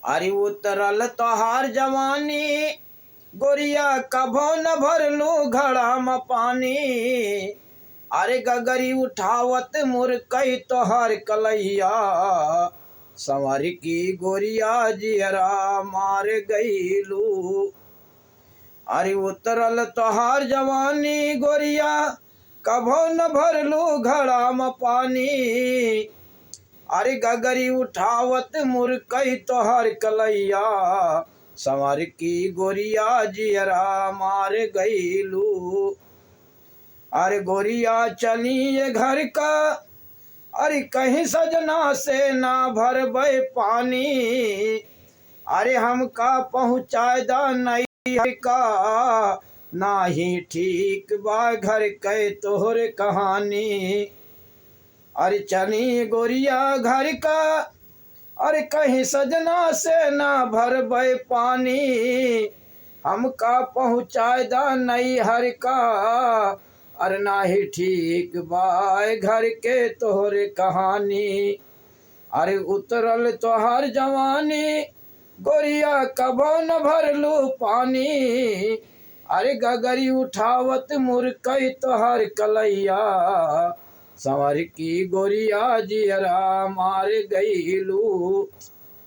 अरे उतरल तोहार जवानी गोरिया कभो न भरलू घड़ा में पानी। अरे गगरी उठावत मुरकई तोहर कलैया संवर की गोरिया जियरा मार गईलू। अरे उतरल तोहार जवानी गोरिया कभो न भरलू घड़ा में पानी। अरे गगरी उठावत मुरकई तोहर कलैया संवर की गोरिया जियरा मार गईलू। अरे गोरिया चली ये घर का अरे कहीं सजना से ना भरबे पानी। अरे हमका पहुँचाए दा नहीं का नाही ठीक बा घर के तोहर कहानी। अरे चली गोरिया घर का अरे कहीं सजना से ना भरबे पानी। हमका पहुँचाए दा नहीं हर का अरे नाही ठीक बाय घर के तोहर कहानी। अरे उतरल तोहर जवानी गोरिया कबो न भरलू पानी। अरे गगरी उठावत मुरकई तोहर कलैया संवर की गोरिया जियरा मार गईलू।